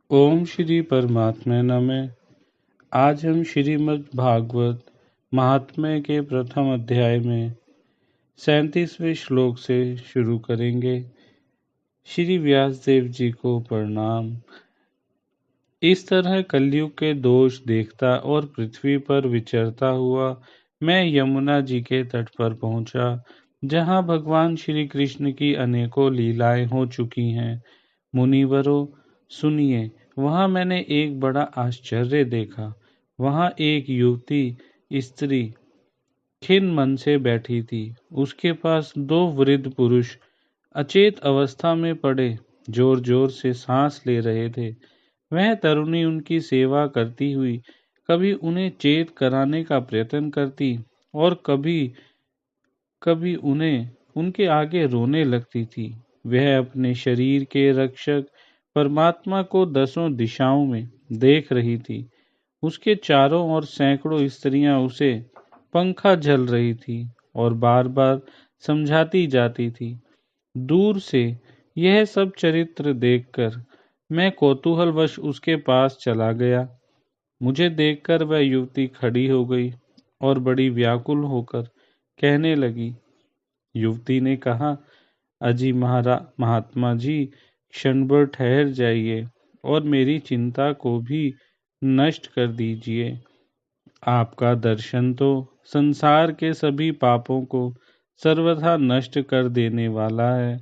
ओम श्री परमात्मे नमः। आज हम श्रीमद् भागवत महात्म्य के प्रथम अध्याय में 37वें श्लोक से शुरू करेंगे। श्री व्यास देव जी को प्रणाम। इस तरह कलयुग के दोष देखता और पृथ्वी पर विचरता हुआ मैं यमुना जी के तट पर पहुंचा, जहां भगवान श्री कृष्ण की अनेकों लीलाएं हो चुकी हैं। मुनिवरों, सुनिए, वहां मैंने एक बड़ा आश्चर्य देखा। वहां एक युवती स्त्री खिन्न मन से बैठी थी। उसके पास दो वृद्ध पुरुष अचेत अवस्था में पड़े जोर जोर से सांस ले रहे थे। वह तरुणी उनकी सेवा करती हुई कभी उन्हें चेत कराने का प्रयत्न करती और कभी कभी उन्हें उनके आगे रोने लगती थी। वह अपने शरीर के रक्षक परमात्मा को दसों दिशाओं में देख रही थी। उसके चारों ओर सैकड़ों स्त्रियां उसे पंखा झल रही थी और बार बार समझाती जाती थी। दूर से यह सब चरित्र देखकर मैं कौतूहलवश उसके पास चला गया। मुझे देखकर वह युवती खड़ी हो गई और बड़ी व्याकुल होकर कहने लगी। युवती ने कहा, अजी महात्मा जी, क्षण भर ठहर जाइए और मेरी चिंता को भी नष्ट कर दीजिए। आपका दर्शन तो संसार के सभी पापों को सर्वथा नष्ट कर देने वाला है।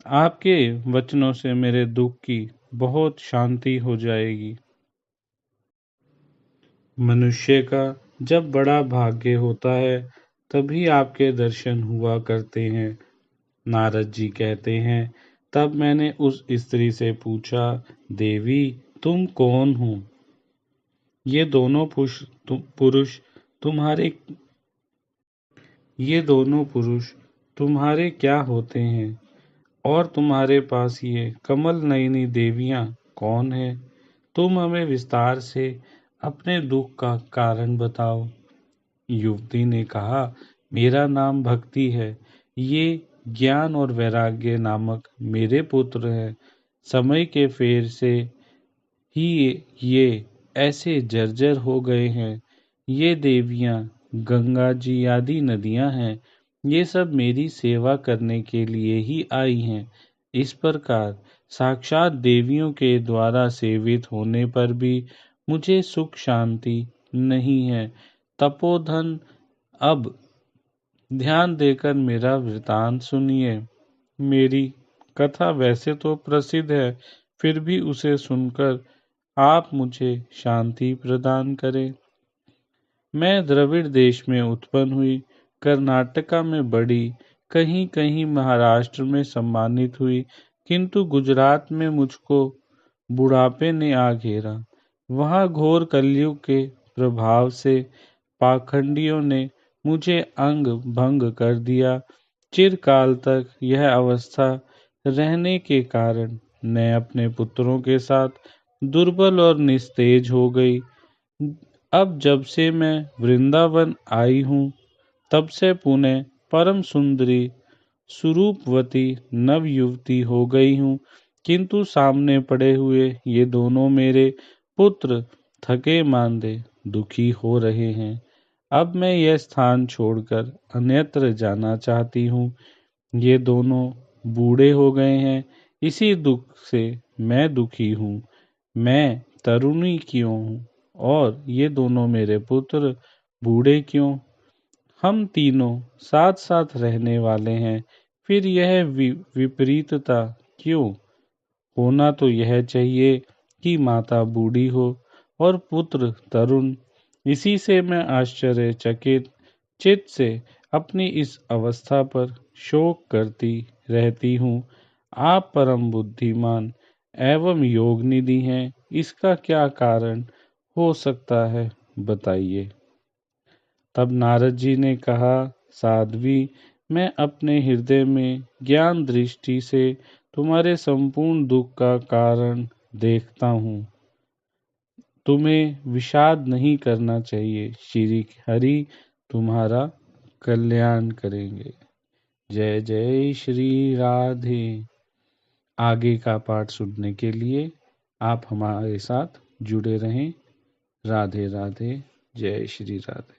आपके वचनों से मेरे दुख की बहुत शांति हो जाएगी। मनुष्य का जब बड़ा भाग्य होता है तभी आपके दर्शन हुआ करते हैं। नारद जी कहते हैं, तब मैंने उस स्त्री से पूछा, देवी, तुम कौन हो? ये दोनों पुरुष तुम्हारे ये दोनों पुरुष तुम्हारे क्या होते हैं? और तुम्हारे पास ये कमल नयनी देवियां कौन है? तुम हमें विस्तार से अपने दुख का कारण बताओ। युवती ने कहा, मेरा नाम भक्ति है। ये ज्ञान और वैराग्य नामक मेरे पुत्र हैं। समय के फेर से ही ये ऐसे जर्जर हो गए हैं। ये देवियां गंगा जी आदि नदियां हैं। ये सब मेरी सेवा करने के लिए ही आई हैं। इस प्रकार साक्षात देवियों के द्वारा सेवित होने पर भी मुझे सुख शांति नहीं है। तपोधन, अब ध्यान देकर मेरा वृतांत सुनिए। मेरी कथा वैसे तो प्रसिद्ध है, फिर भी उसे सुनकर आप मुझे शांति प्रदान करें। मैं द्रविड़ देश में उत्पन्न हुई, कर्नाटका में बढ़ी, कहीं कहीं महाराष्ट्र में सम्मानित हुई, किंतु गुजरात में मुझको बुढ़ापे ने आ घेरा। वहां घोर कलयुग के प्रभाव से पाखंडियों ने मुझे अंग भंग कर दिया। चिरकाल तक यह अवस्था रहने के कारण मैं अपने पुत्रों के साथ दुर्बल और निस्तेज हो गई। अब जब से मैं वृंदावन आई हूँ, तब से पुनः परम सुंदरी सुरूपवती नव युवती हो गई हूँ, किंतु सामने पड़े हुए ये दोनों मेरे पुत्र थके मांदे दुखी हो रहे हैं। अब मैं यह स्थान छोड़कर अन्यत्र जाना चाहती हूँ। ये दोनों बूढ़े हो गए हैं, इसी दुख से मैं दुखी हूँ। मैं तरुणी क्यों हूँ और ये दोनों मेरे पुत्र बूढ़े क्यों? हम तीनों साथ साथ रहने वाले हैं, फिर यह विपरीतता क्यों? होना तो यह चाहिए कि माता बूढ़ी हो और पुत्र तरुण। इसी से मैं आश्चर्यचकित चित्त से अपनी इस अवस्था पर शोक करती रहती हूँ। आप परम बुद्धिमान एवं योग निधि हैं, इसका क्या कारण हो सकता है, बताइए। तब नारद जी ने कहा, साध्वी, मैं अपने हृदय में ज्ञान दृष्टि से तुम्हारे संपूर्ण दुख का कारण देखता हूँ। तुम्हें विषाद नहीं करना चाहिए। श्री हरि तुम्हारा कल्याण करेंगे। जय जय श्री राधे। आगे का पाठ सुनने के लिए आप हमारे साथ जुड़े रहें। राधे राधे। जय श्री राधे।